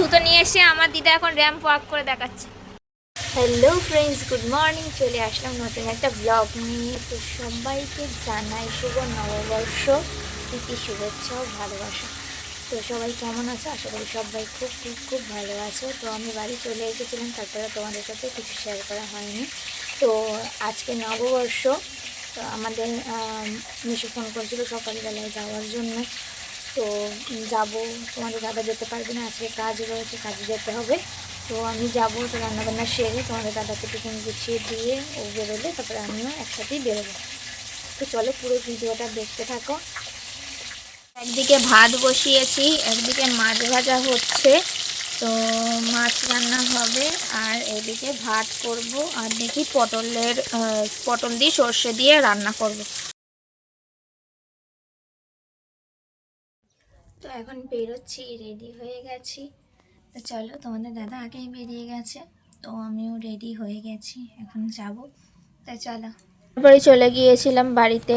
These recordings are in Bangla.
জুতো নিয়ে এসে আমার দিদা এখন র্যাম্প ওয়াক করে দেখাচ্ছে। Hello friends, good morning. চলে আসলাম নতুন একটা ব্লগ নিয়ে। তো সবাইকে জানাই শুভ নববর্ষ, প্রীতি, শুভেচ্ছা ও ভালোবাসা। তো সবাই কেমন আছে? আশা করি সবাই খুব খুব খুব ভালো আছে। তো আমি বাড়ি চলে এসেছিলাম, তারপরে তোমাদের সাথে কিছু শেয়ার করা হয়নি। তো আজকে নববর্ষ। তো আমাদের মিশু ফোন করেছিল সকালবেলায় যাওয়ার জন্য। তো যাব, তোমাদের দাদা যেতে পারবে না, আজকে কাজ রয়েছে, কাজে যেতে হবে। তো আমি যাব, তো রান্নাবান্না সেরে তোমাদের দাদাকে টিফিন গুছিয়ে দিয়ে ও বেরোলে তারপরে আমিও একসাথেই বেরোবো। তো চলো পুরো ভিডিওটা দেখতে থাকো। একদিকে ভাত বসিয়েছি, একদিকে মাছ ভাজা হচ্ছে। তো মাছ রান্না হবে আর এদিকে ভাত করব, আর দেখি পটল দিয়ে সর্ষে দিয়ে রান্না করব। তো এখন বেরোচ্ছি, রেডি হয়ে গেছি। তো চলো, তোমাদের দাদা আগেই বেরিয়ে গেছে, তো আমিও রেডি হয়ে গেছি, এখন যাব। তাই চলো, তারপরে চলে গিয়েছিলাম বাড়িতে।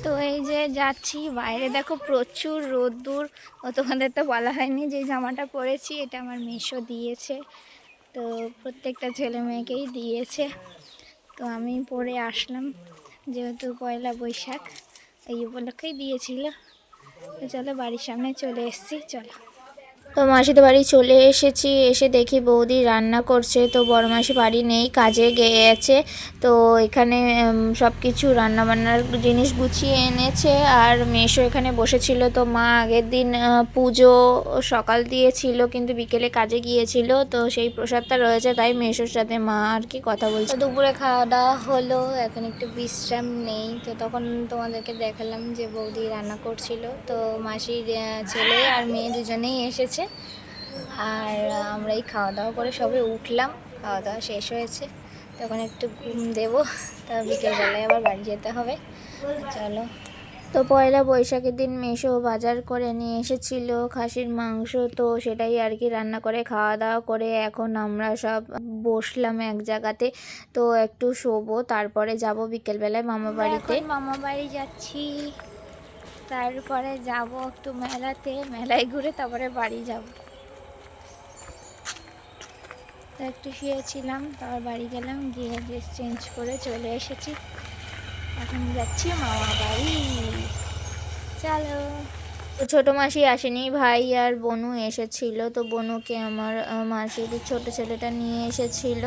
তো এই যে যাচ্ছি, বাইরে দেখো প্রচুর রোদ্দুর। ও তোমাদের তো বলা হয়নি যে জামাটা পরেছি, এটা আমার মেশো দিয়েছে। তো প্রত্যেকটা ছেলে মেয়েকেই দিয়েছে। তো আমি পরে আসলাম, যেহেতু পয়লা বৈশাখ এই উপলক্ষেই দিয়েছিল। তো চলো, বাড়ির সামনে চলে এসেছি, চলো। তো মাসিদের বাড়ি চলে এসেছি, এসে দেখি বৌদি রান্না করছে। তো বড় মাসি বাড়ি নেই, কাজে গিয়েছে। তো এখানে সব কিছু রান্নাবান্নার জিনিস গুছিয়ে এনেছে, আর মেশো এখানে বসেছিল। তো মা আগের দিন পুজো সকাল দিয়েছিল, কিন্তু বিকেলে কাজে গিয়েছিল, তো সেই প্রসাদটা রয়েছে, তাই মেশোর সাথে মা আর কি কথা বলছে। দুপুরে খাওয়া দাওয়া হলো, এখন একটু বিশ্রাম নেই। তো তখন তোমাদেরকে দেখালাম যে বৌদি রান্না করছিল। তো মাসির ছেলে আর মেয়ে দুজনেই এসেছে, আর আমরা এই খাওয়া দাওয়া করে সবে উঠলাম, খাওয়া দাওয়া শেষ হয়েছে। তখন একটু ঘুম দেবো, তা বিকেলবেলায় আবার বাড়ি যেতে হবে। চলো। তো পয়লা বৈশাখের দিন মেশো বাজার করে নিয়ে এসেছিল খাসির মাংস, তো সেটাই আর কি রান্না করে খাওয়া দাওয়া করে এখন আমরা সব বসলাম এক জায়গাতে। তো একটু শোবো, তারপরে যাব বিকেলবেলায় মামা বাড়িতে। মামা বাড়ি যাচ্ছি, তারপরে যাব একটু মেলায় ঘুরে তারপরে বাড়ি যাব। তো একটু শুয়েছিলাম, তারপর বাড়ি গেলাম, গিয়ে ড্রেস চেঞ্জ করে চলে এসেছি। এখন যাচ্ছি মামা বাড়ি, চলো। তো ছোটো মাসি আসেনি, ভাই আর বনু এসেছিল। তো বনুকে আমার মাসির ছোটো ছেলেটা নিয়ে এসেছিল।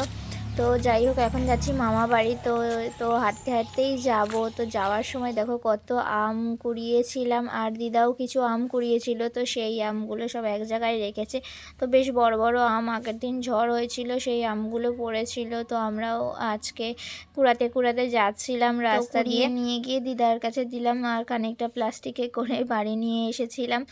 তো যাই হোক, এখন যাচ্ছি মামা বাড়ি। তো তো হাঁটতে হাঁটতেই যাব। তো যাওয়ার সময় দেখো কত আম কুড়িয়েছিলাম, আর দিদাও কিছু আম কুড়িয়েছিল। তো সেই আমগুলো সব এক জায়গায় রেখেছে। তো বেশ বড় বড় আম, আগের দিন ঝড় হয়েছিল, সেই আমগুলো পড়েছিল। তো আমরাও আজকে কুড়াতে কুড়াতে যাচ্ছিলাম রাস্তা দিয়ে, নিয়ে গিয়ে দিদার কাছে দিলাম, আর খানিকটা প্লাস্টিকে করে বাড়ি নিয়ে এসেছিলাম।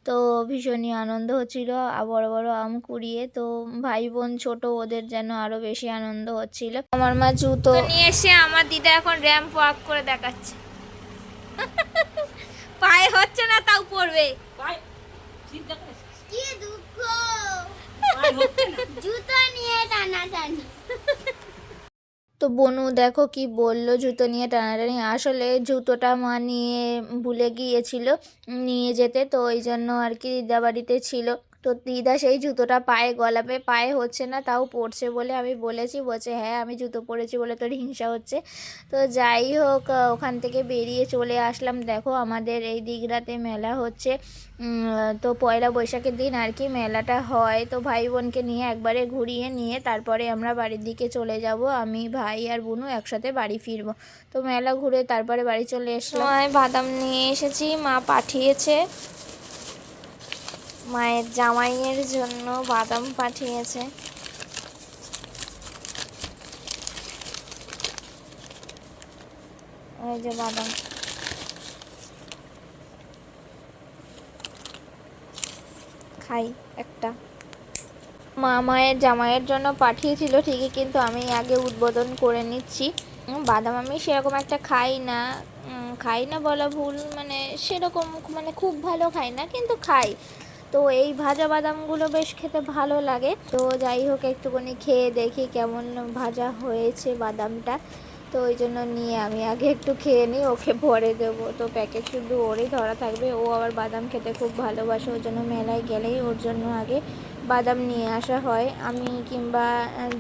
তো ভীষণই আনন্দ হচ্ছিল বড় বড় আম কুড়িয়ে। তো ভাই বোন ছোট, ওদের যেন আরো বেশি আনন্দ হচ্ছিল। আমার মা জুতো নিয়ে এসে আমার দিদা এখন র্যাম্প ওয়াক করে দেখাচ্ছে। পায়ে হচ্ছে না, তাও পড়বে। কি দুঃখ, জুতো নিয়ে টানাটানি। তো বনু দেখো কি বললো, জুতো নিয়ে টানাটানি। আসলে জুতোটা মা নিয়ে ভুলে গিয়েছিল নিয়ে যেতে, তো ওই জন্য আর কি দিদা বাড়িতে ছিল। তো দিদা সেই জুতোটা পায়ে গলাবে, পায়ে হচ্ছে না, তাও পড়ছে বলে আমি বলেছি, বলছে হ্যাঁ আমি জুতো পরেছি বলে তোর হিংসা হচ্ছে। তো যাই হোক, ওখান থেকে বেরিয়ে চলে আসলাম। দেখো আমাদের এই দিঘরাতে মেলা হচ্ছে। তো পয়লা বৈশাখের দিন আর কি মেলাটা হয়। তো ভাই বোনকে নিয়ে একবারে ঘুরিয়ে নিয়ে তারপরে আমরা বাড়ির দিকে চলে যাব। আমি, ভাই আর বোনও একসাথে বাড়ি ফিরবো। তো মেলা ঘুরে তারপরে বাড়ি চলে এসলাম। বাদাম নিয়ে এসেছি, মা পাঠিয়েছে, মায়ের জামাইয়ের জন্য বাদাম পাঠিয়েছে। ওই যে বাদাম, খাই একটা। মায়ের জামাইয়ের জন্য পাঠিয়েছিল ঠিকই, কিন্তু আমি আগে উদ্বোধন করে নিচ্ছি। বাদাম আমি সেরকম একটা খাই না বলা ভুল, মানে সেরকম মানে খুব ভালো খাই না, কিন্তু খাই। তো এই ভাজা বাদামগুলো বেশ খেতে ভালো লাগে। তো যাই হোক, একটুখানি খেয়ে দেখি কেমন ভাজা হয়েছে বাদামটা। তো ওই জন্য নিয়ে আমি আগে একটু খেয়ে নিই, ওকে পরে দেবো। তো প্যাকেট শুধু ওরই ধরা থাকবে, ও আবার বাদাম খেতে খুব ভালোবাসে, ওর জন্য মেলায় গেলেই ওর জন্য আগে বাদাম নিয়ে আসা হয়, আমি কিংবা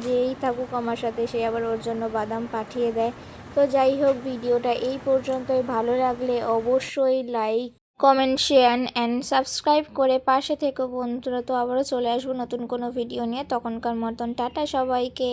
যেই থাকুক আমার সাথে সে আবার ওর জন্য বাদাম পাঠিয়ে দেয়। তো যাই হোক, ভিডিওটা এই পর্যন্তই। ভালো লাগলে অবশ্যই like, comment, share and subscribe করে পাশে থেকো বন্ধুরা। তো আবারও চলে আসবো নতুন কোনো ভিডিও নিয়ে, তখনকার মতন টাটা সবাইকে।